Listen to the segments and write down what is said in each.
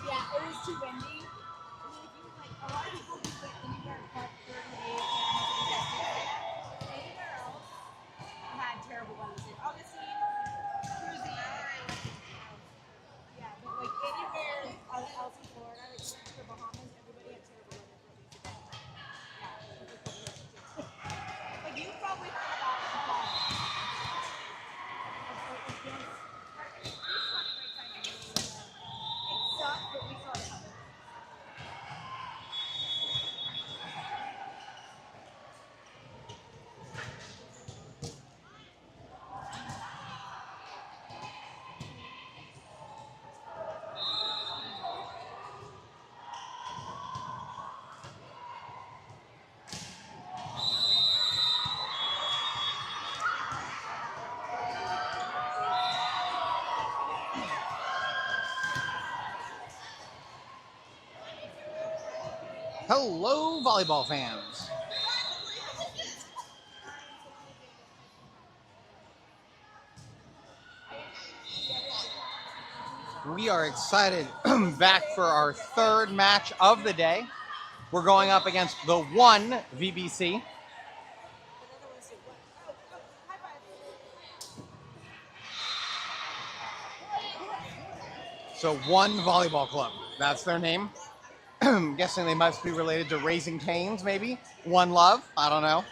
Yeah, it was too windy. I mean, if you like, a lot of people do like anywhere but 38 and anywhere else had terrible weather. Like Augustine, Cruzy, yeah, but like anywhere else in Florida, like the Bahamas, everybody had terrible weather for at least a day. Yeah, like you probably heard about the fall. It sucked, but we saw it coming. Hello, volleyball fans. We are excited back for our third match of the day. We're going up against the one VBC. So one volleyball club, that's their name. I'm guessing they must be related to Raising Cane's, maybe. One Love, I don't know.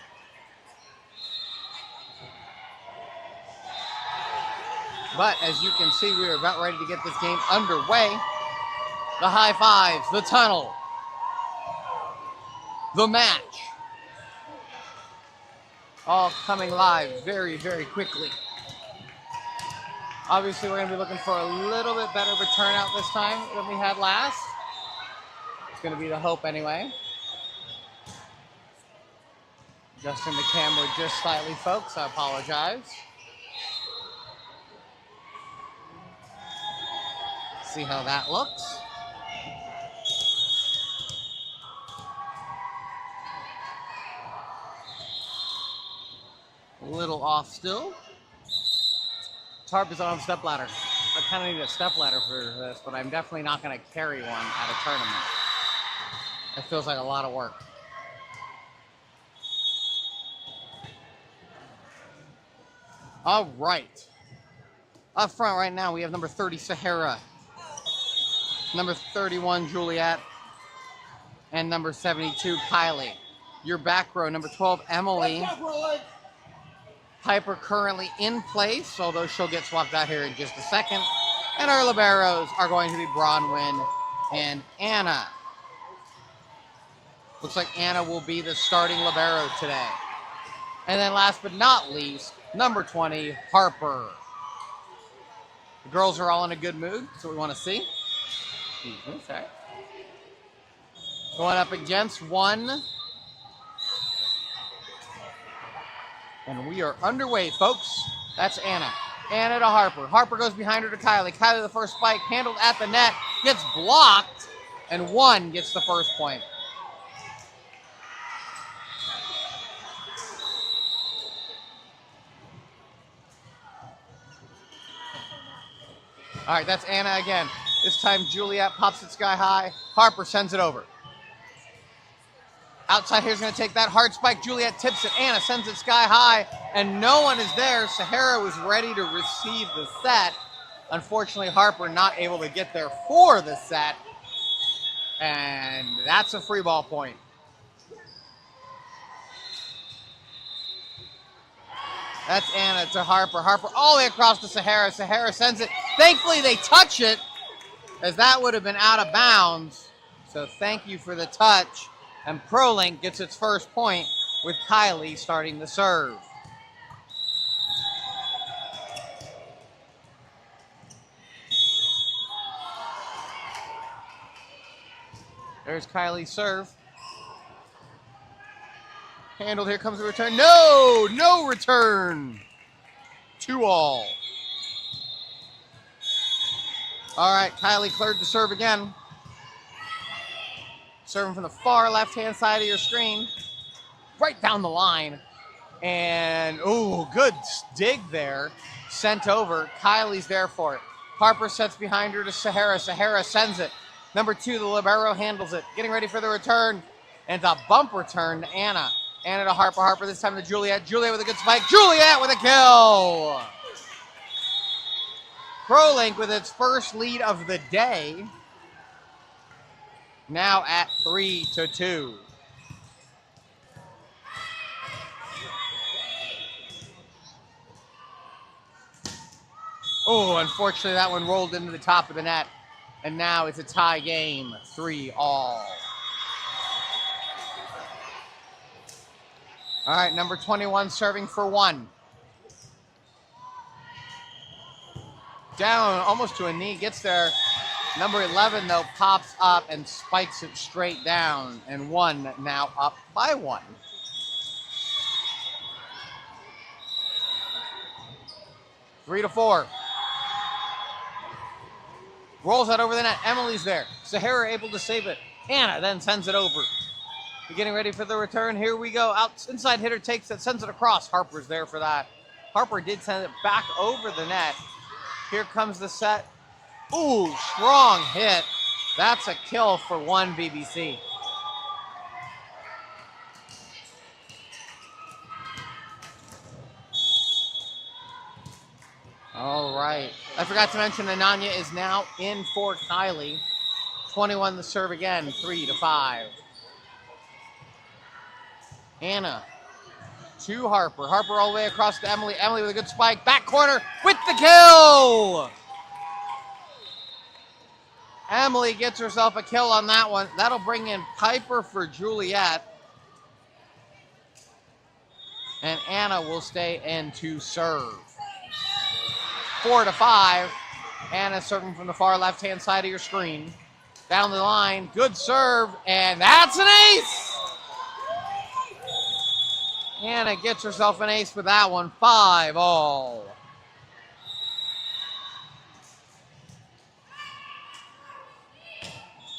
But as you can see, we are about ready to get this game underway. The high fives, the tunnel, the match. All coming live very, very quickly. Obviously, we're going to be looking for a little bit better of a turnout this time than we had last. It's going to be the hope anyway. Adjusting the camera just slightly, folks. I apologize. See how that looks. A little off still. Tarp is on step ladder. I kind of need a step ladder for this, but I'm definitely not going to carry one at a tournament. It feels like a lot of work. All right. Up front right now, we have number 30, Sahara. Number 31, Juliet. And number 72, Kylie. Your back row, number 12, Emily. Piper currently in place, although she'll get swapped out here in just a second. And our liberos are going to be Bronwyn and Anna. Looks like Anna will be the starting libero today. And then last but not least, number 20, Harper. The girls are all in a good mood, so we want to see. Excuse me, sorry. Going up against one. And we are underway, folks. That's Anna. Anna to Harper. Harper goes behind her to Kylie. Kylie, the first spike, handled at the net, gets blocked, and one gets the first point. All right, that's Anna again. This time, Juliet pops it sky high. Harper sends it over. Outside here's going to take that hard spike. Juliet tips it. Anna sends it sky high, and no one is there. Sahara was ready to receive the set. Unfortunately, Harper not able to get there for the set. And that's a free ball point. That's Anna to Harper. Harper all the way across to Sahara. Sahara sends it. Thankfully, they touch it, as that would have been out of bounds. So thank you for the touch. And Prolink gets its first point with Kylie starting the serve. There's Kylie's serve. Handled, here comes the return. No, no return. 2-all. All right, Kylie cleared the serve again. Serving from the far left-hand side of your screen. right down the line. And, oh, good dig there. Sent over. Kylie's there for it. Harper sets behind her to Sahara. Sahara sends it. Number 2, the libero handles it. Getting ready for the return. And it's a bump return to Anna. Anna to Harper. Harper this time to Juliet. Juliet with a good spike. Juliet with a kill. Prolink with its first lead of the day. Now at 3-2. Oh, unfortunately, that one rolled into the top of the net. And now it's a tie game, 3-all. All right, number 21 serving for 1. Down almost to a knee, gets there. Number 11, though, pops up and spikes it straight down. And 1 now up by 1. Three to 4. Rolls that over the net. Emily's there. Sahara able to save it. Anna then sends it over. We're getting ready for the return. Here we go. Out inside hitter takes it, sends it across. Harper's there for that. Harper did send it back over the net. Here comes the set. Ooh, strong hit. That's a kill for 1 BBC. All right. I forgot to mention Ananya is now in for Kylie. 21 the serve again, 3-5. Anna to Harper. Harper all the way across to Emily. Emily with a good spike. Back corner with the kill. Emily gets herself a kill on that one. That'll bring in Piper for Juliet. And Anna will stay in to serve. 4-5. Anna serving from the far left-hand side of your screen. Down the line, good serve, and that's an ace! Anna gets herself an ace with that one, 5-all.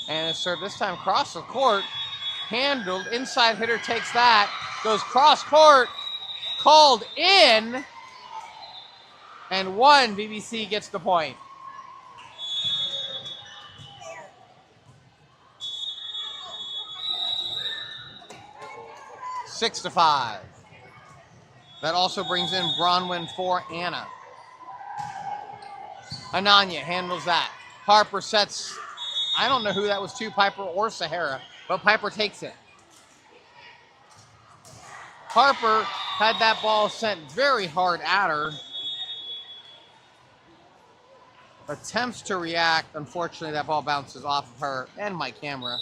Anna serve this time across the court. Handled, inside hitter takes that. Goes cross court, called in. And 1 BBC gets the point. Six to 5. That also brings in Bronwyn for Anna. Ananya handles that. Harper sets, I don't know who that was to, Piper or Sahara, but Piper takes it. Harper had that ball sent very hard at her. Attempts to react. Unfortunately, that ball bounces off of her and my camera.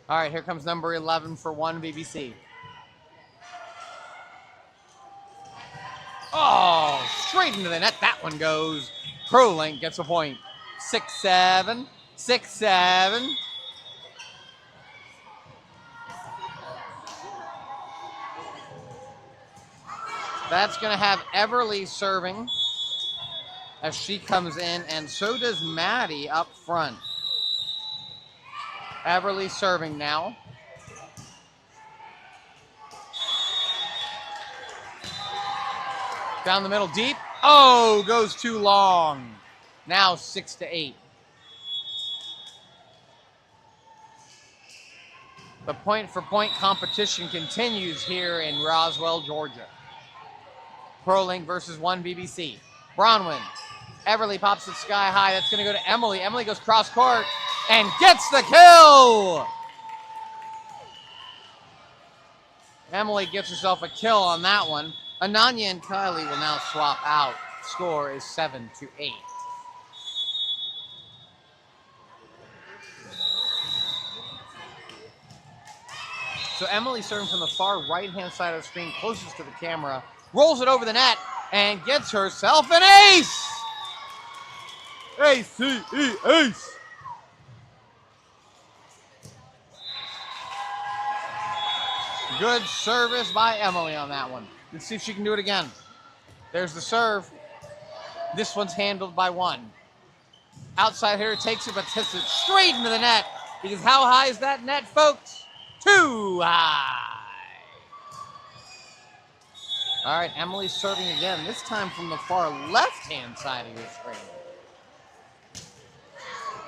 All right, here comes number 11 for 1 BBC. Oh, straight into the net. That one goes. Prolink gets a point. 6-7. 6-7. That's going to have Everly serving as she comes in, and so does Maddie up front. Everly serving now. Down the middle, deep. Oh, goes too long. Now 6-8. The point-for-point competition continues here in Roswell, Georgia. Prolink versus 1 BBC. Bronwyn. Everly pops it sky high. That's going to go to Emily. Emily goes cross court and gets the kill. Emily gets herself a kill on that one. Ananya and Kylie will now swap out. Score is 7-8. So Emily serving from the far right-hand side of the screen, closest to the camera, rolls it over the net and gets herself an ace. A-C-E, ace. Good service by Emily on that one. Let's see if she can do it again. There's the serve. This one's handled by 1. Outside hitter takes it, but hits it straight into the net. Because how high is that net, folks? Too high. All right, Emily's serving again, this time from the far left-hand side of your screen.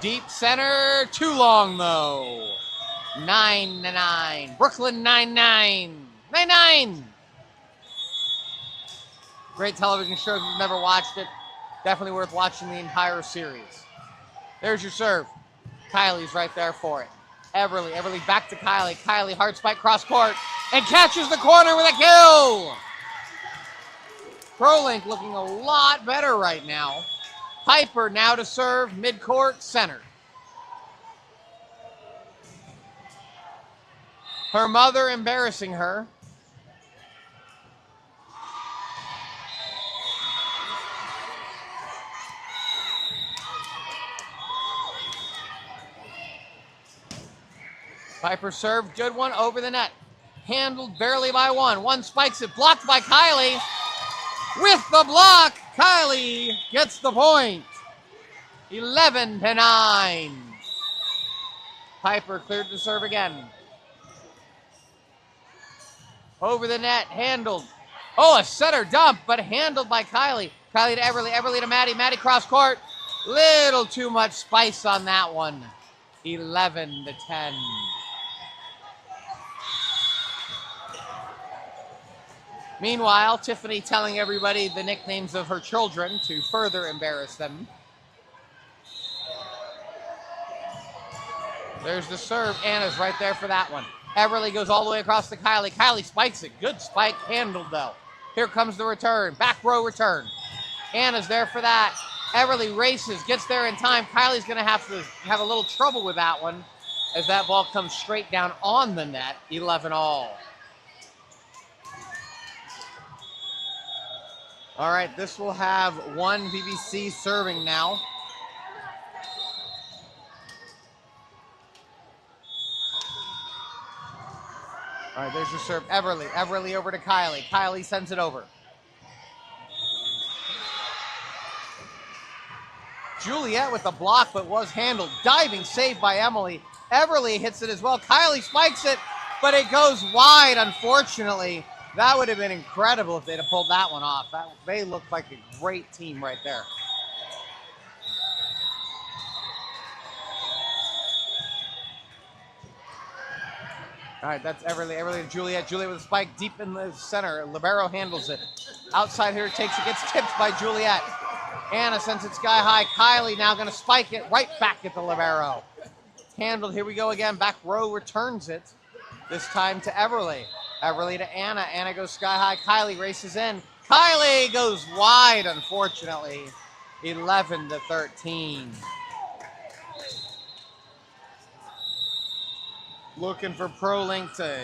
Deep center, too long though. 9-9. Brooklyn 9-9. 9-9. Great television show if you've never watched it. Definitely worth watching the entire series. There's your serve. Kylie's right there for it. Everly back to Kylie. Kylie, hard spike cross court, and catches the corner with a kill. Prolink looking a lot better right now. Piper now to serve, midcourt, center. Her mother embarrassing her. Piper served, good one, over the net. Handled barely by one. One spikes it, blocked by Kylie. With the block, Kylie gets the point. 11-9. Piper cleared to serve again. Over the net, handled. Oh, a setter dump, but handled by Kylie. Kylie to Everly, Everly to Maddie, Maddie cross court. Little too much spice on that one. 11-10. Meanwhile, Tiffany telling everybody the nicknames of her children to further embarrass them. There's the serve. Anna's right there for that one. Everly goes all the way across to Kylie. Kylie spikes it. Good spike. Handled, though. Here comes the return. Back row return. Anna's there for that. Everly races. Gets there in time. Kylie's going to have a little trouble with that one as that ball comes straight down on the net. 11-all. All right, this will have one VBC serving now. All right, there's your serve. Everly. Everly over to Kylie. Kylie sends it over. Juliet with the block, but was handled. Diving save by Emily. Everly hits it as well. Kylie spikes it, but it goes wide, unfortunately. That would have been incredible if they'd have pulled that one off. They looked like a great team right there. All right, that's Everly. Everly to Juliet. Juliet with a spike deep in the center. Libero handles it. Outside here takes it, gets tipped by Juliet. Anna sends it sky high. Kylie now going to spike it right back at the Libero. Handled. Here we go again. Back row returns it. This time to Everly. Everly to Anna. Anna goes sky high. Kylie races in. Kylie goes wide, unfortunately. 11-13. Looking for Prolink to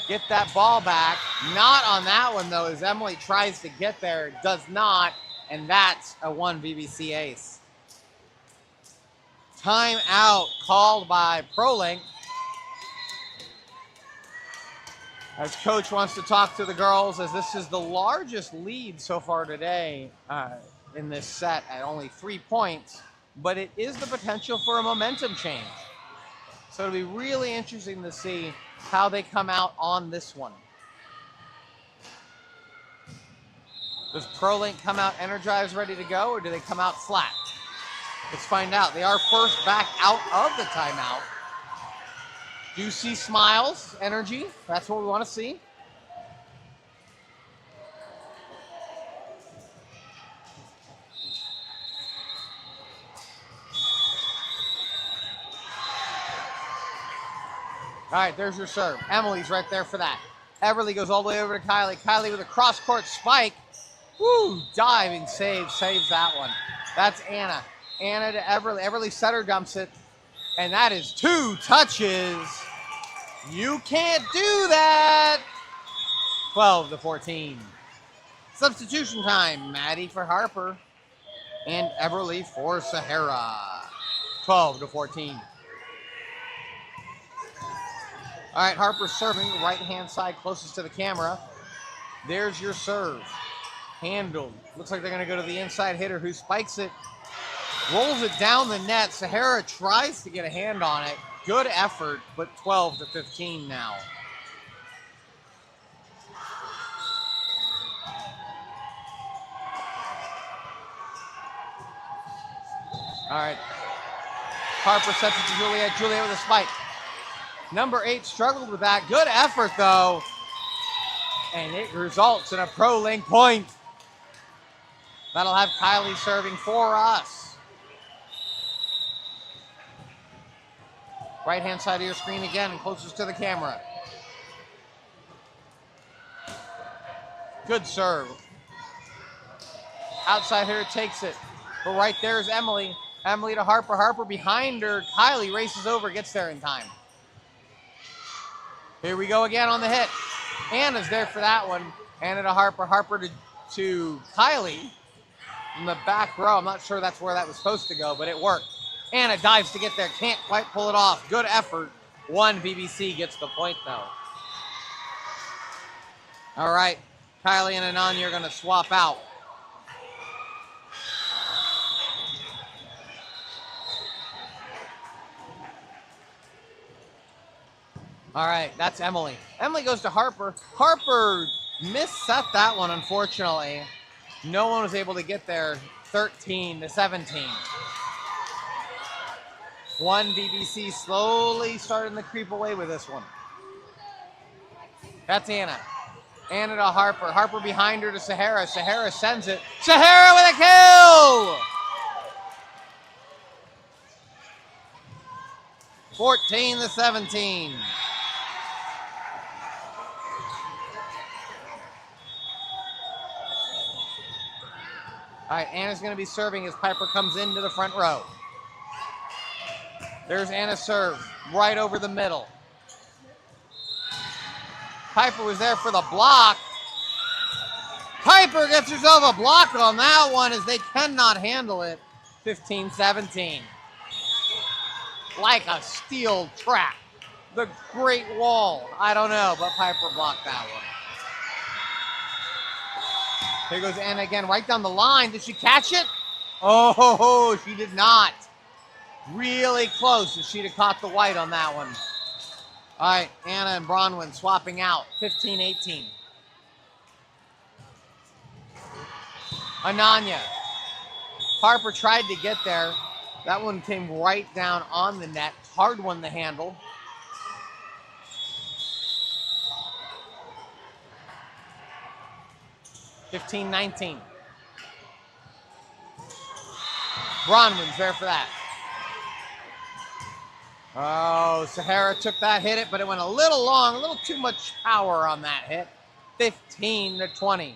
get that ball back. Not on that one, though, as Emily tries to get there. Does not, and that's a 1 VBC ace. Timeout called by Prolink. As coach wants to talk to the girls, as this is the largest lead so far today in this set at only 3 points, but it is the potential for a momentum change. So it'll be really interesting to see how they come out on this one. Does Prolink come out energized, ready to go, or do they come out flat? Let's find out. They are first back out of the timeout. Do you see smiles, energy? That's what we want to see. All right, there's your serve. Emily's right there for that. Everly goes all the way over to Kylie. Kylie with a cross-court spike. Woo, diving save, saves that one. That's Anna. Anna to Everly. Everly setter dumps it. And that is 2 touches. You can't do that. 12-14. Substitution time. Maddie for Harper. And Everly for Sahara. 12-14. All right, Harper serving, right-hand side closest to the camera. There's your serve. Handled. Looks like they're going to go to the inside hitter who spikes it. Rolls it down the net. Sahara tries to get a hand on it. Good effort, but 12-15 now. All right. Harper sets it to Juliet. Juliet with a spike. Number 8 struggled with that. Good effort, though. And it results in a Prolink point. That'll have Kylie serving for us. Right-hand side of your screen again and closest to the camera. Good serve. Outside hitter takes it. But right there is Emily. Emily to Harper. Harper behind her. Kylie races over, gets there in time. Here we go again on the hit. Anna's there for that one. Anna to Harper. Harper to Kylie in the back row. I'm not sure that's where that was supposed to go, but it worked. Anna dives to get there. Can't quite pull it off. Good effort. One BBC gets the point, though. All right. Kylie and Ananya are going to swap out. All right, that's Emily. Emily goes to Harper. Harper misset that one, unfortunately. No one was able to get there. 13-17. One BBC slowly starting to creep away with this one. That's Anna. Anna to Harper. Harper behind her to Sahara. Sahara sends it. Sahara with a kill! 14-17. All right, Anna's going to be serving as Piper comes into the front row. There's Anna's serve, right over the middle. Piper was there for the block. Piper gets herself a block on that one as they cannot handle it. 15-17. Like a steel trap. The Great Wall. I don't know, but Piper blocked that one. Here goes Anna again, right down the line. Did she catch it? Oh, she did not. Really close if she'd have caught the white on that one. All right, Anna and Bronwyn swapping out. 15-18. Ananya. Harper tried to get there. That one came right down on the net. Hard one to handle. 15-19. Bronwyn's there for that. Oh, Sahara took that, hit it, but it went a little long, a little too much power on that hit. 15-20.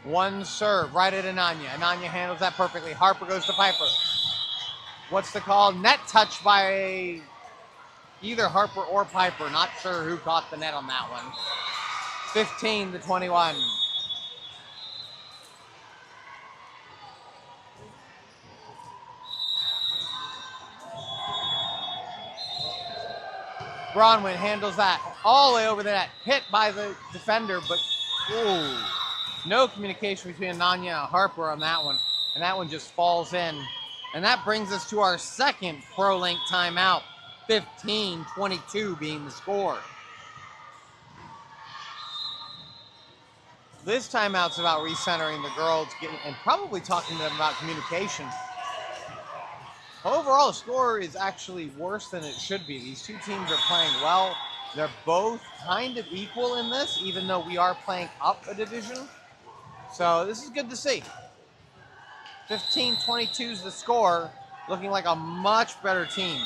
One serve right at Ananya. Ananya handles that perfectly. Harper goes to Piper. What's the call? Net touch by either Harper or Piper. Not sure who caught the net on that one. 15-21. Bronwyn handles that all the way over the net. Hit by the defender, but ooh, no communication between Ananya and Harper on that one. And that one just falls in. And that brings us to our second Prolink timeout. 15-22 being the score. This timeout's about recentering the girls and probably talking to them about communication. Overall, the score is actually worse than it should be. These two teams are playing well. They're both kind of equal in this, even though we are playing up a division. So this is good to see. 15-22 is the score, looking like a much better team.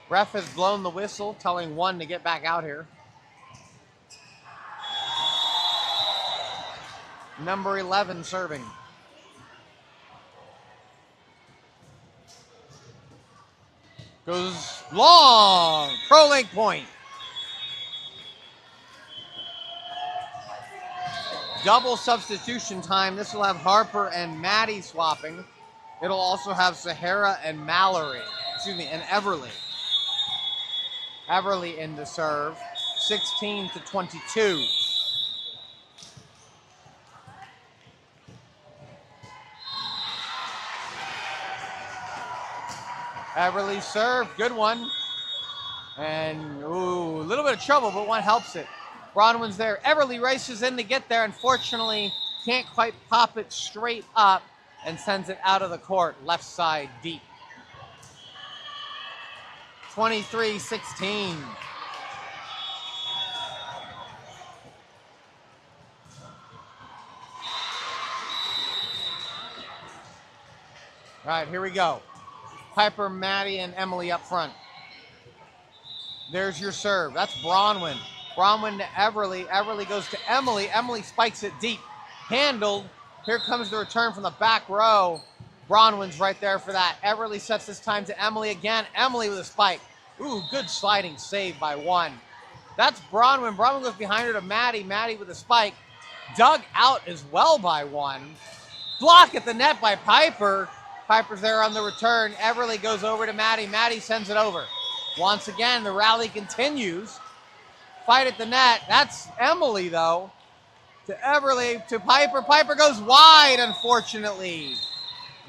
Ref has blown the whistle, telling one to get back out here. Number 11 serving. Goes long. Prolink point. Double substitution time. This will have Harper and Maddie swapping. It'll also have Sahara and Mallory. Excuse me, and Everly. Everly in the serve. 16-22. Everly serve, good one. And, ooh, a little bit of trouble, but one helps it. Bronwyn's there. Everly races in to get there. Unfortunately, can't quite pop it straight up and sends it out of the court, left side deep. 23-16. All right, here we go. Piper, Maddie, and Emily up front. There's your serve. That's Bronwyn. Bronwyn to Everly. Everly goes to Emily. Emily spikes it deep. Handled. Here comes the return from the back row. Bronwyn's right there for that. Everly sets this time to Emily again. Emily with a spike. Ooh, good sliding save by one. That's Bronwyn. Bronwyn goes behind her to Maddie. Maddie with a spike. Dug out as well by one. Block at the net by Piper. Piper's there on the return. Everly goes over to Maddie. Maddie sends it over. Once again, the rally continues. Fight at the net. That's Emily, though. To Everly, to Piper. Piper goes wide, unfortunately.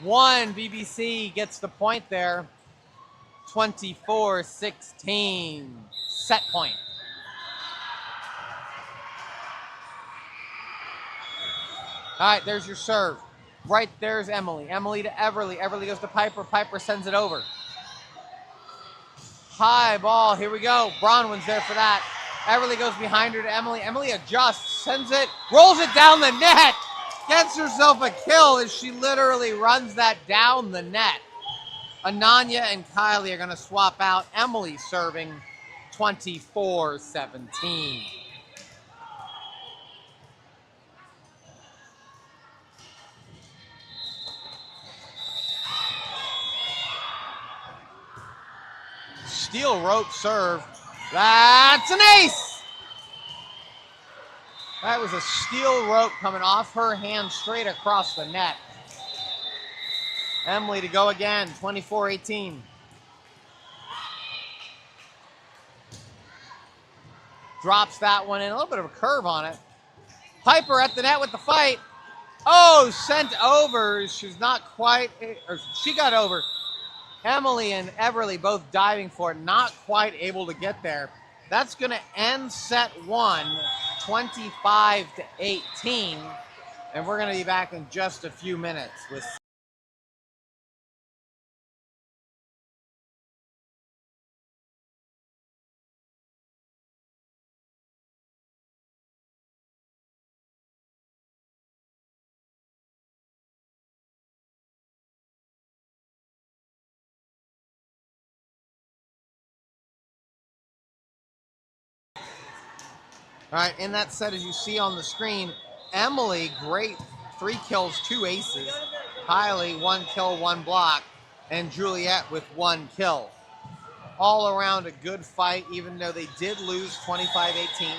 One, BBC gets the point there. 24-16. Set point. All right, there's your serve. Right there's Emily. Emily to Everly. Everly goes to Piper. Piper sends it over. High ball. Here we go. Bronwyn's there for that. Everly goes behind her to Emily. Emily adjusts, sends it, rolls it down the net. Gets herself a kill as she literally runs that down the net. Ananya and Kylie are going to swap out. Emily serving 24-17. Steel rope serve. That's an ace! That was a steel rope coming off her hand straight across the net. Emily to go again, 24-18. Drops that one in, a little bit of a curve on it. Piper at the net with the fight. Oh, sent over. She's not quite, or she got over. Emily and Everly both diving for it, not quite able to get there. That's going to end set one, 25-18. And we're going to be back in just a few minutes with All right, in that set, as you see on the screen, Emily, great 3 kills, 2 aces. Kylie, 1 kill, 1 block. And Juliet with 1 kill. All around a good fight, even though they did lose 25-18.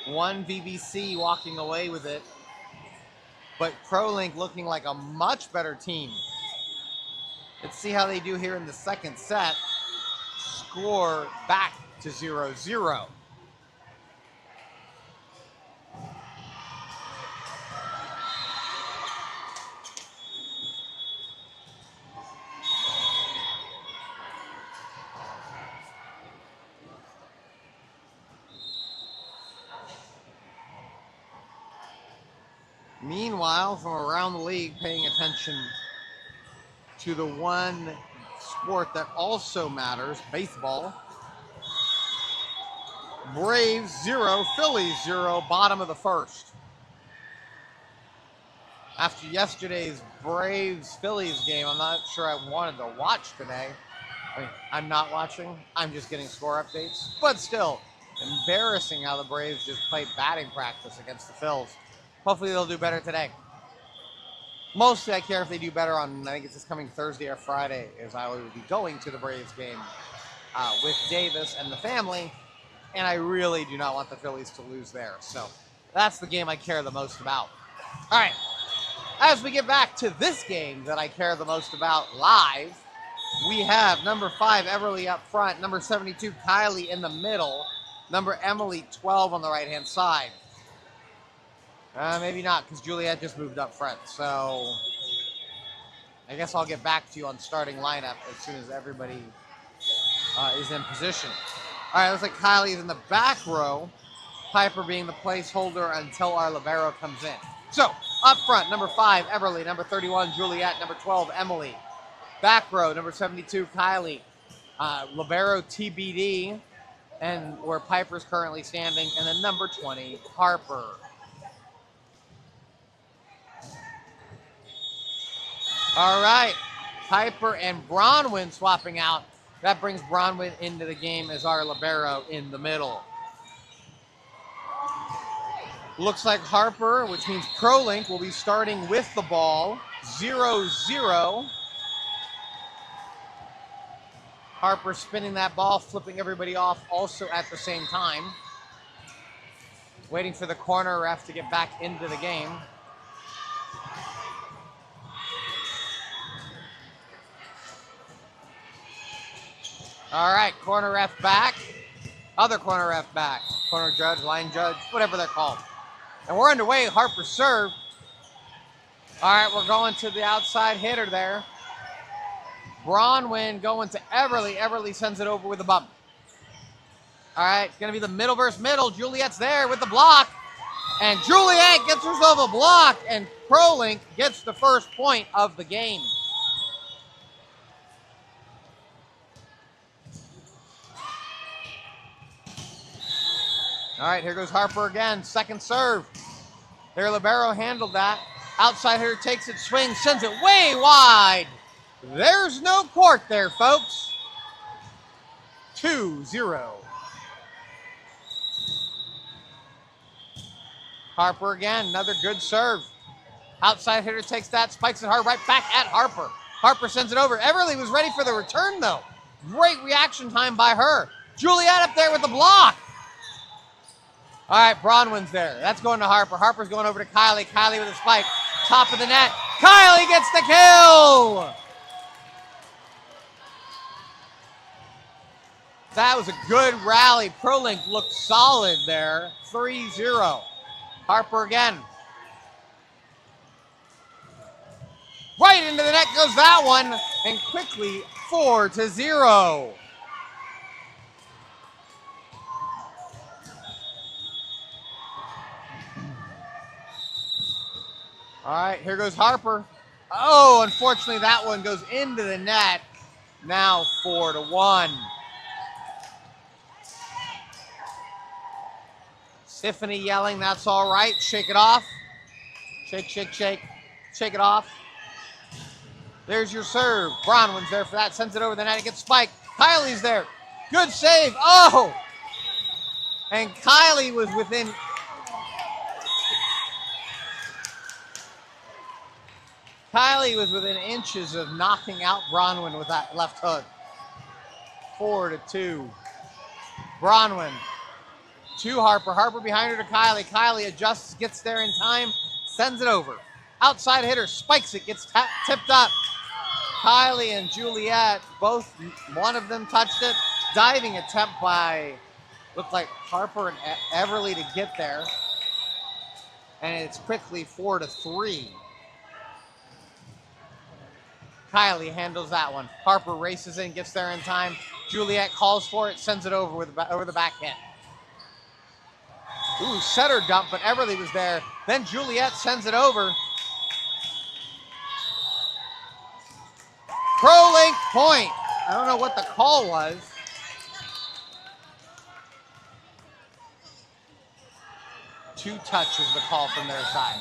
One BBC walking away with it. But Prolink looking like a much better team. Let's see how they do here in the second set. Score back to 0-0. Meanwhile, from around the league, paying attention to the one sport that also matters, baseball. Braves 0, Phillies 0, bottom of the first. After yesterday's Braves-Phillies game, I'm not sure I wanted to watch today. I mean, I'm not watching. I'm just getting score updates. But still, embarrassing how the Braves just played batting practice against the Phils. Hopefully they'll do better today. Mostly I care if they do better on, I think it's this coming Thursday or Friday, as I will be going to the Braves game with Davis and the family, and I really do not want the Phillies to lose there. So that's the game I care the most about. All right, as we get back to this game that I care the most about live, we have number 5, Everly up front, number 72, Kylie in the middle, number Emily, 12 on the right-hand side. Maybe not, because Juliet just moved up front. So I guess I'll get back to you on starting lineup as soon as everybody is in position. All right, looks like Kylie's in the back row. Piper being the placeholder until our libero comes in. So, up front, number 5, Everly. Number 31, Juliet. Number 12, Emily. Back row, number 72, Kylie. Libero TBD, and where Piper's currently standing. And then number 20, Harper. All right, Piper and Bronwyn swapping out. That brings Bronwyn into the game as our libero in the middle. Looks like Harper, which means Prolink, will be starting with the ball. 0-0. Harper spinning that ball, flipping everybody off also at the same time. Waiting for the corner ref to get back into the game. All right, corner ref back. Other corner ref back. Corner judge, line judge, whatever they're called. And we're underway. Harper serve. All right, we're going to the outside hitter there. Bronwyn going to Everly. Everly sends it over with a bump. All right, it's going to be the middle versus middle. Juliet's there with the block. And Juliet gets herself a block, and Prolink gets the first point of the game. All right, here goes Harper again. Second serve. Their libero handled that. Outside hitter takes it, swings, sends it way wide. There's no court there, folks. 2-0. Harper again, another good serve. Outside hitter takes that, spikes it hard right back at Harper. Harper sends it over. Everly was ready for the return, though. Great reaction time by her. Juliet up there with the block. All right, Bronwyn's there. That's going to Harper. Harper's going over to Kylie. Kylie with a spike. Top of the net. Kylie gets the kill! That was a good rally. Prolink looked solid there. 3-0. Harper again. Right into the net goes that one. And quickly 4-0. All right, here goes Harper. Oh, unfortunately, that one goes into the net. Now 4-1. Tiffany yelling, that's all right. Shake it off. Shake, shake, shake. Shake it off. There's your serve. Bronwyn's there for that. Sends it over the net. It gets spiked. Kylie's there. Good save. Oh! And Kylie was within... Kylie was within inches of knocking out Bronwyn with that left hook. 4-2. Bronwyn to Harper. Harper behind her to Kylie. Kylie adjusts, gets there in time, sends it over. Outside hitter, spikes it, gets tipped up. Kylie and Juliet, both, one of them touched it. Diving attempt by, looked like Harper and Everly to get there. And it's quickly 4-3. Kylie handles that one. Harper races in, gets there in time. Juliet calls for it, sends it over over the back hit. Ooh, setter dump, but Everly was there. Then Juliet sends it over. Prolink point. I don't know what the call was. Two touches the call from their side.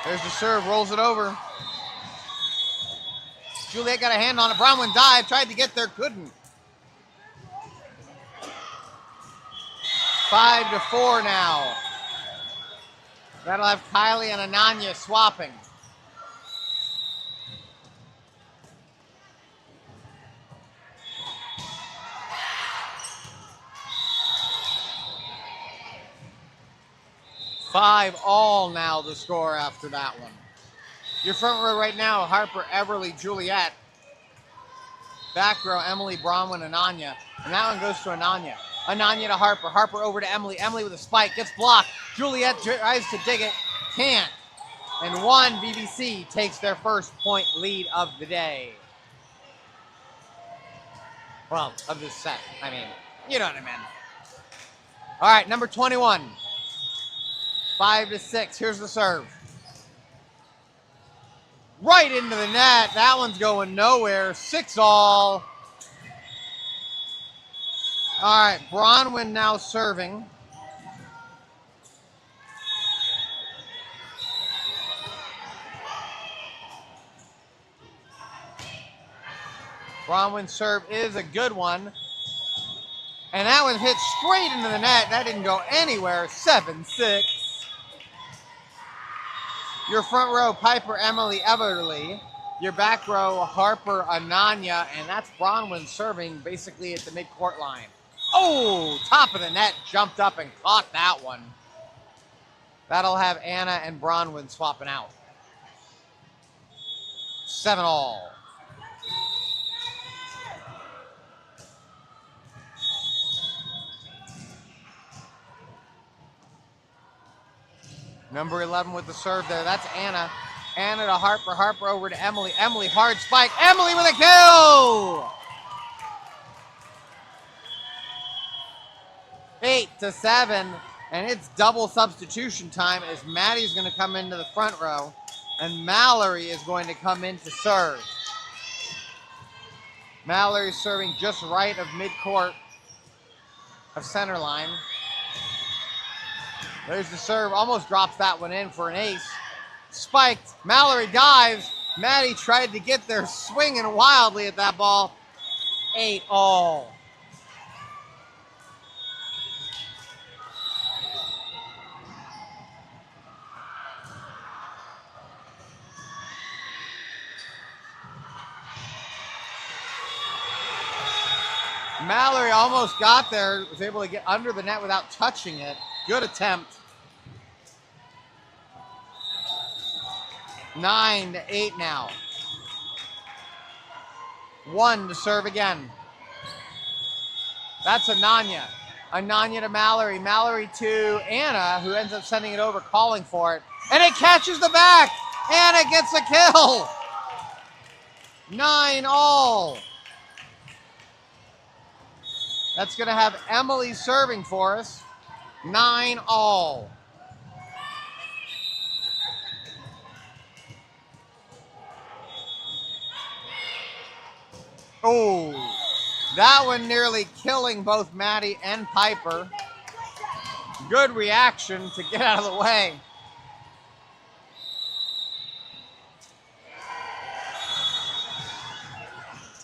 There's the serve, rolls it over. Juliet got a hand on it. Bronwyn dived, tried to get there, couldn't. 5-4 now. That'll have Kylie and Ananya swapping. Five all now the score after that one. Your front row right now, Harper, Everly, Juliet. Back row, Emily, Bronwyn, and Ananya. And that one goes to Ananya. Ananya to Harper. Harper over to Emily. Emily with a spike. Gets blocked. Juliet tries to dig it. Can't. And one BBC takes their first point lead of the day. Well, of this set. I mean, you know what I mean. All right, number 21. 5-6. Here's the serve. Right into the net. That one's going nowhere. 6-all. All right, Bronwyn now serving. Bronwyn's serve is a good one. And that one hit straight into the net. That didn't go anywhere. 7-6. Your front row, Piper, Emily, Everly. Your back row, Harper, Ananya. And that's Bronwyn serving basically at the midcourt line. Oh, top of the net, jumped up and caught that one. That'll have Anna and Bronwyn swapping out. 7-all. Number 11 with the serve there. That's Anna. Anna to Harper. Harper over to Emily. Emily, hard spike. Emily with a kill! 8-7. And it's double substitution time as Maddie's going to come into the front row. And Mallory is going to come in to serve. Mallory's serving just right of midcourt of center line. There's the serve, almost drops that one in for an ace. Spiked, Mallory dives. Maddie tried to get there swinging wildly at that ball. 8-all. Mallory almost got there, was able to get under the net without touching it. Good attempt. 9-8 now. 1 to serve again. That's Ananya. Ananya to Mallory. Mallory to Anna, who ends up sending it over, calling for it. And it catches the back. Anna gets a kill. 9-all. That's going to have Emily serving for us. 9-all. Oh, that one nearly killing both Maddie and Piper. Good reaction to get out of the way.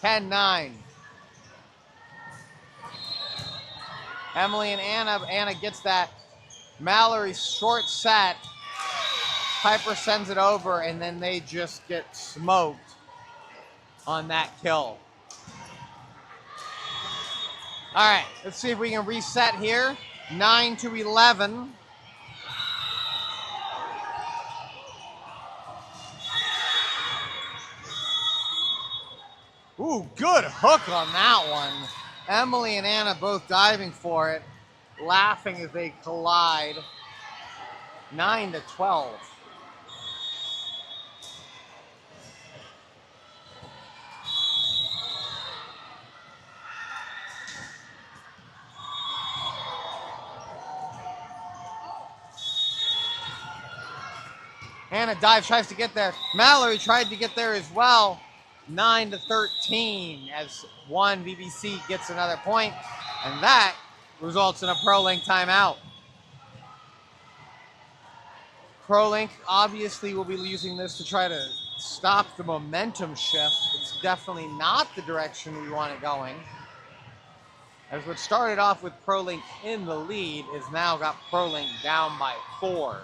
(10-9). Emily and Anna. Anna gets that. Mallory short set. Piper sends it over, and then they just get smoked on that kill. All right, let's see if we can reset here. 9-11. Ooh, good hook on that one. Emily and Anna both diving for it, laughing as they collide. 9-12. Anna dives, tries to get there. Mallory tried to get there as well. 9-13 as one BBC gets another point, and that results in a Prolink timeout. Prolink obviously will be using this to try to stop the momentum shift. It's definitely not the direction we want it going. As what started off with Prolink in the lead is now got Prolink down by 4.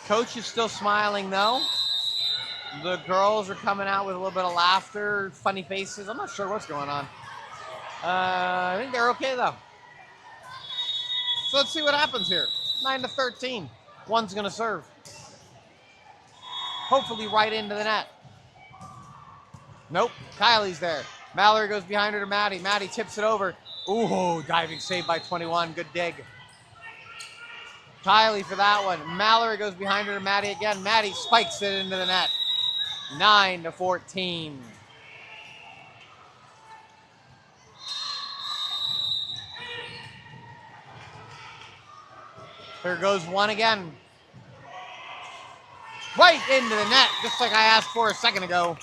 Coach is still smiling though. The girls are coming out with a little bit of laughter, funny faces. I'm not sure what's going on. I think they're okay though. So let's see what happens here. 9-13. One's gonna serve. hopefully right into the net. Nope, Kylie's there. Mallory goes behind her to Maddie. Maddie tips it over. Ooh, diving save by 21. Good dig. Kylie for that one. Mallory goes behind her to Maddie again. Maddie spikes it into the net. 9-14. Here goes one again. Right into the net, just like I asked for a second ago.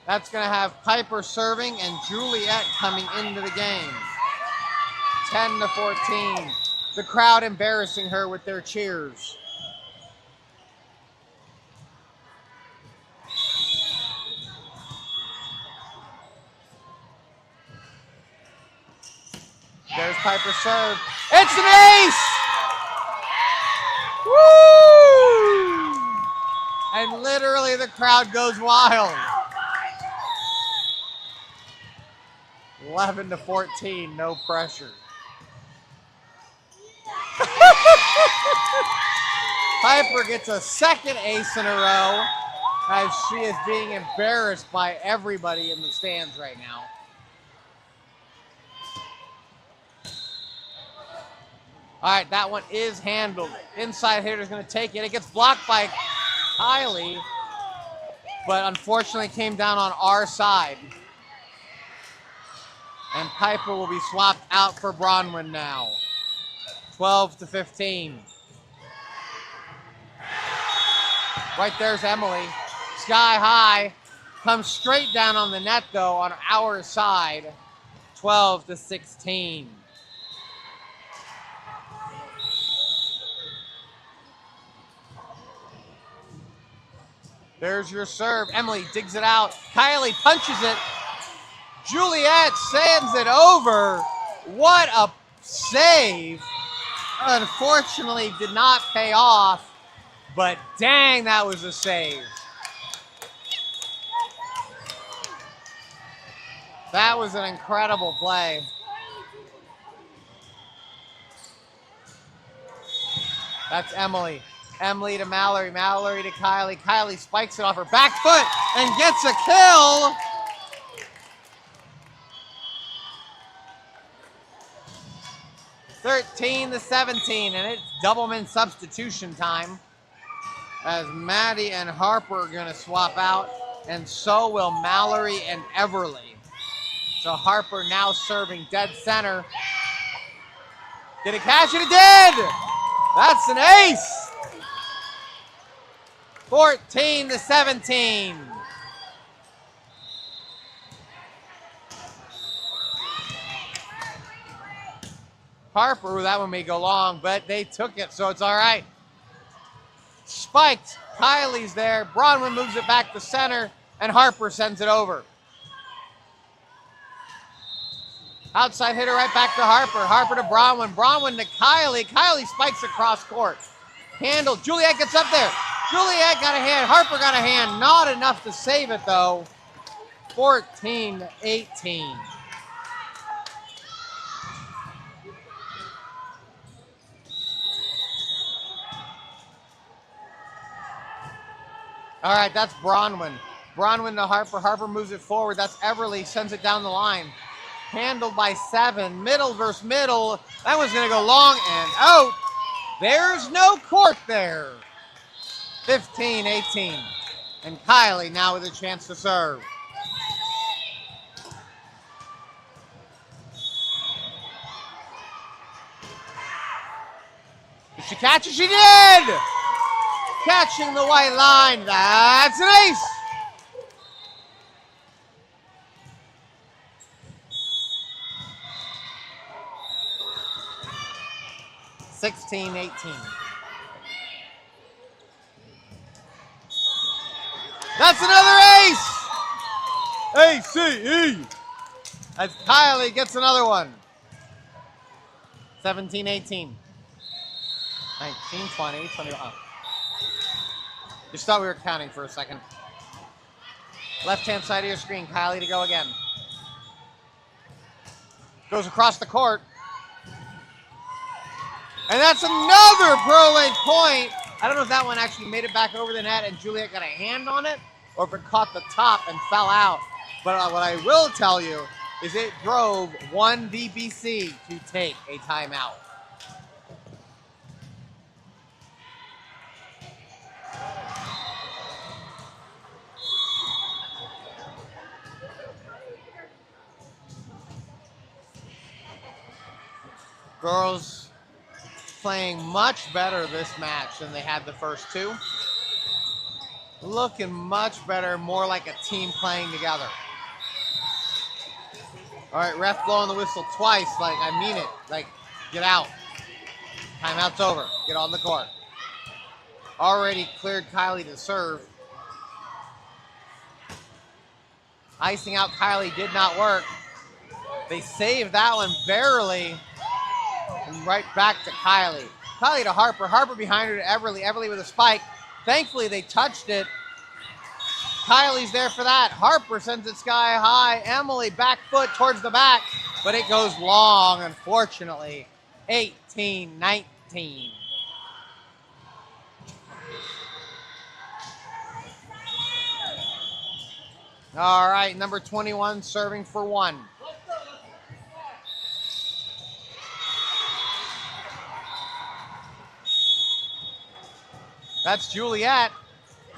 That's going to have Piper serving and Juliet coming into the game. 10-14. The crowd embarrassing her with their cheers. There's Piper's serve. It's an ace! Woo! And literally the crowd goes wild. 11-14, no pressure. Piper gets a second ace in a row as she is being embarrassed by everybody in the stands right now. All right, that one is handled. Inside hitter's going to take it. It gets blocked by Kylie, but unfortunately came down on our side. And Piper will be swapped out for Bronwyn now. 12-15. Right there's Emily. Sky high. Comes straight down on the net, though, on our side. 12-16. There's your serve. Emily digs it out. Kylie punches it. Juliet sends it over. What a save. Unfortunately, did not pay off. But dang, that was a save. That was an incredible play. That's Emily. Emily to Mallory. Mallory to Kylie. Kylie spikes it off her back foot and gets a kill. (13-17), and it's Doubleman substitution time as Maddie and Harper are going to swap out, and so will Mallory and Everly. So Harper now serving dead center. Did it cash it? It did! That's an ace! 14-17. Harper, that one may go long, but they took it, so it's all right. Spiked. Kylie's there. Bronwyn moves it back to center, and Harper sends it over. Outside hitter right back to Harper. Harper to Bronwyn. Bronwyn to Kylie. Kylie spikes across court. Handled. Juliet gets up there. Juliet got a hand. Harper got a hand. Not enough to save it, though. 14-18. All right, that's Bronwyn. Bronwyn to Harper. Harper moves it forward. That's Everly. Sends it down the line. Handled by 7. Middle versus middle. That one's going to go long and out. There's no court there. 15-18. And Kylie now with a chance to serve. Did she catch it? She did! Catching the white line. That's an ace. (16-18). That's another ace. ACE. As Kylie gets another one. 17-18. 19, 20, 21. Just thought we were counting for a second. Left-hand side of your screen, Kylie to go again. Goes across the court. And that's another Prolink point I don't know if that one actually made it back over the net and Juliet got a hand on it, or if it caught the top and fell out. But what I will tell you is it drove one VBC to take a timeout. Girls playing much better this match than they had the first two. Looking much better, more like a team playing together. All right, ref blowing the whistle twice, like I mean it, like get out. Timeout's over, get on the court. Already cleared Kylie to serve. Icing out Kylie did not work. They saved that one barely. And right back to Kylie. Kylie to Harper. Harper behind her to Everly. Everly with a spike. Thankfully, they touched it. Kylie's there for that. Harper sends it sky high. Emily back foot towards the back. But it goes long, unfortunately. 18-19. All right, number 21 serving for one. That's Juliet.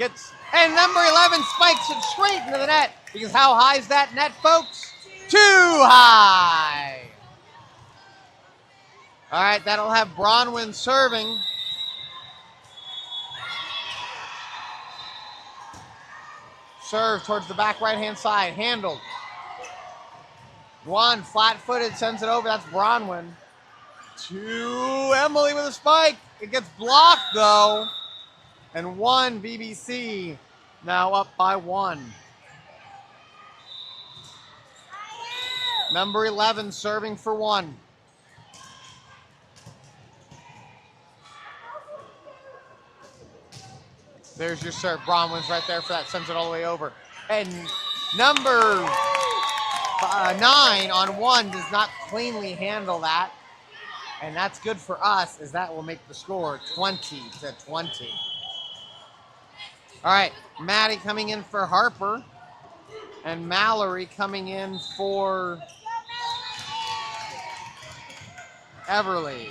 And number 11 spikes it straight into the net. Because how high is that net, folks? Too high. All right, that'll have Bronwyn serving. Serve towards the back right-hand side. Handled. One, flat-footed, sends it over. That's Bronwyn. Two, Emily with a spike. It gets blocked, though. And one, BBC, now up by one. Number 11 serving for one. There's your serve. Bronwyn's right there for that. Sends it all the way over. And number 9 on one does not cleanly handle that. And that's good for us, as that will make the score 20-20. All right, Maddie coming in for Harper. And Mallory coming in for Everly.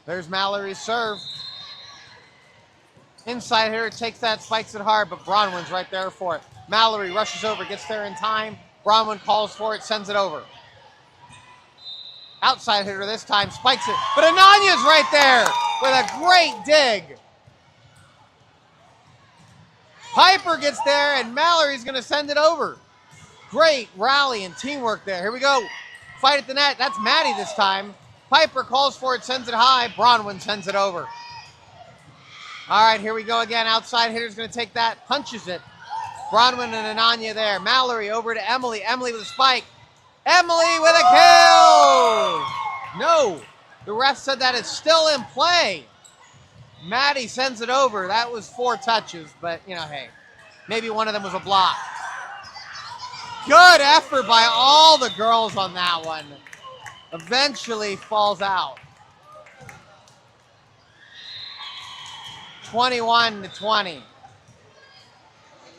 There's Mallory's serve. Inside here, takes that, spikes it hard, but Bronwyn's right there for it. Mallory rushes over, gets there in time. Bronwyn calls for it, sends it over. Outside hitter this time, spikes it, but Ananya's right there with a great dig. Piper gets there, and Mallory's going to send it over. Great rally and teamwork there. Here we go. Fight at the net. That's Maddie this time. Piper calls for it, sends it high. Bronwyn sends it over. All right, here we go again. Outside hitter's going to take that, punches it. Bronwyn and Ananya there. Mallory over to Emily. Emily with a spike. Emily with a kill! No, the ref said that it's still in play. Maddie sends it over. That was 4 touches, but, you know, hey, maybe one of them was a block. Good effort by all the girls on that one. Eventually falls out. 21-20.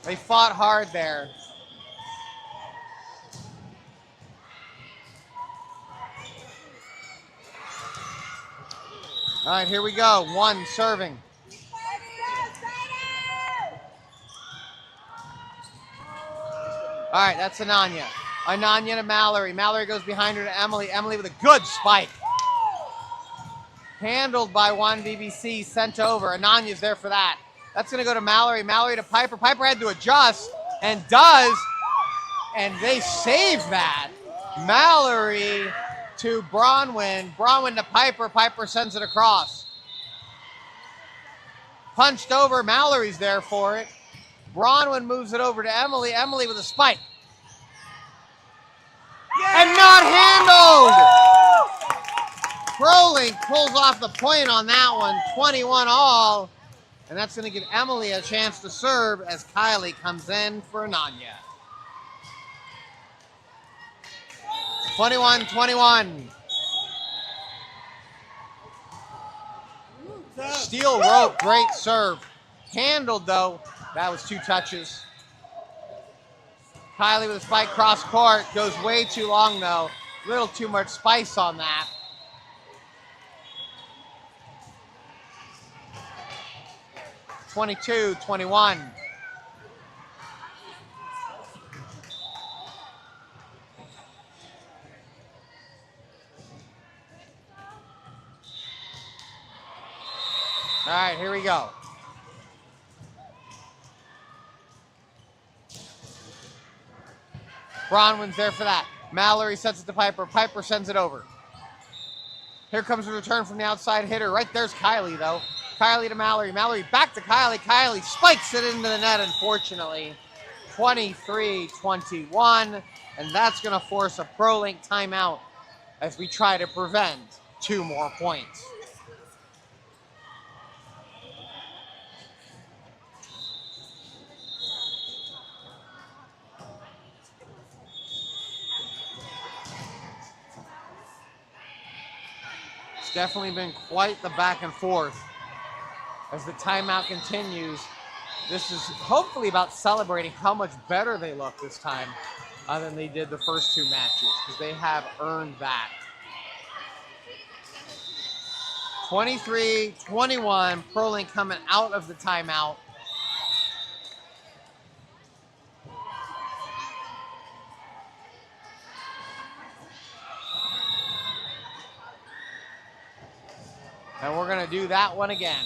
They fought hard there. All right, here we go. One serving. All right, that's Ananya. Ananya to Mallory. Mallory goes behind her to Emily. Emily with a good spike. Handled by one BBC, sent over. Ananya's there for that. That's going to go to Mallory. Mallory to Piper. Piper had to adjust and does, and they save that. Mallory to Bronwyn. Bronwyn to Piper. Piper sends it across. Punched over. Mallory's there for it. Bronwyn moves it over to Emily. Emily with a spike. And not handled! Prolink pulls off the point on that one. 21 all. And that's going to give Emily a chance to serve as Kylie comes in for Ananya. 21-21. Steel rope, great serve. Handled though, that was 2 touches. Kylie with a spike cross court, goes way too long though. Little too much spice on that. (22-21). All right, here we go. Bronwyn's there for that. Mallory sets it to Piper. Piper sends it over. Here comes a return from the outside hitter. Right there's Kylie, though. Kylie to Mallory. Mallory back to Kylie. Kylie spikes it into the net, unfortunately. 23-21. And that's going to force a Prolink timeout as we try to prevent 2 more points. Definitely been quite the back and forth as the timeout continues. This is hopefully about celebrating how much better they look this time than they did the first 2 matches, because they have earned that. 23-21, Prolink coming out of the timeout. And we're going to do that one again.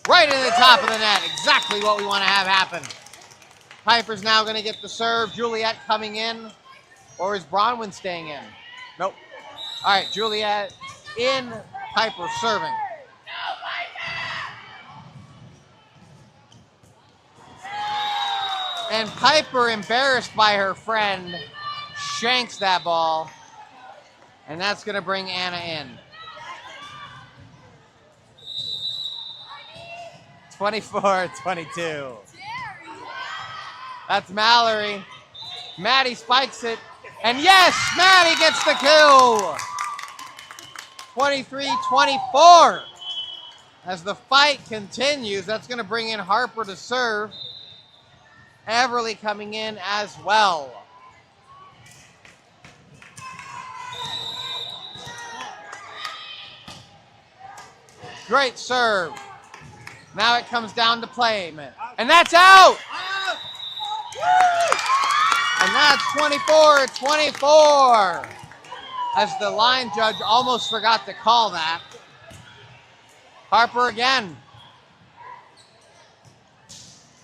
Right in the top of the net. Exactly what we want to have happen. Piper's now going to get the serve. Juliet coming in. Or is Bronwyn staying in? Nope. All right, Juliet in. Piper serving. And Piper, embarrassed by her friend, shanks that ball. And that's going to bring Anna in. 24-22. That's Mallory. Maddie spikes it. And yes, Maddie gets the kill. 23-24. As the fight continues, that's going to bring in Harper to serve. Everly coming in as well. Great serve. Now it comes down to play. And that's out! And that's 24-24. As the line judge almost forgot to call that. Harper again.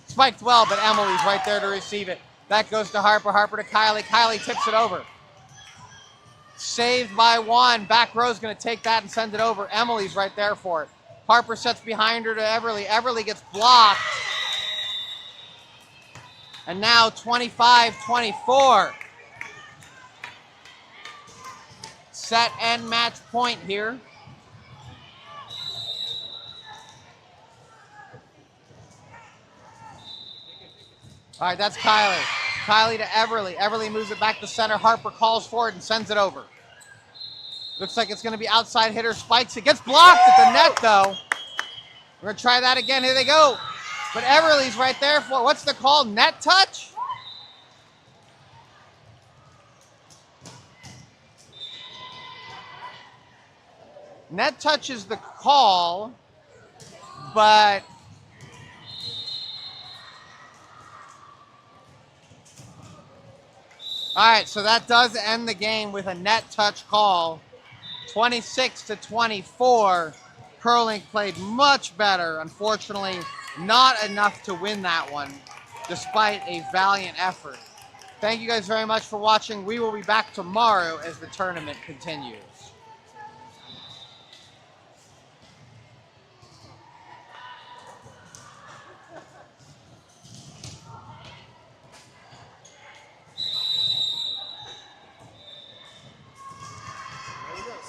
Spiked well, but Emily's right there to receive it. That goes to Harper. Harper to Kylie. Kylie tips it over. Saved by 1. Back row's going to take that and send it over. Emily's right there for it. Harper sets behind her to Everly. Everly gets blocked. And now 25-24. Set and match point here. All right, that's Kylie. Kylie to Everly. Everly moves it back to center. Harper calls for it and sends it over. Looks like it's going to be outside hitter. Spikes it. Gets blocked at the net, though. We're going to try that again. Here they go. But Everly's right there for it. What's the call? Net touch? Net touch is the call, but all right, so that does end the game with a net touch call. 26-24. Prolink played much better. Unfortunately, not enough to win that one, despite a valiant effort. Thank you guys very much for watching. We will be back tomorrow as the tournament continues.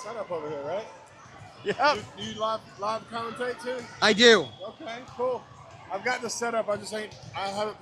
Setup over here, right? Yeah. Do you live commentate too? I do. Okay, cool. I've got the setup. I haven't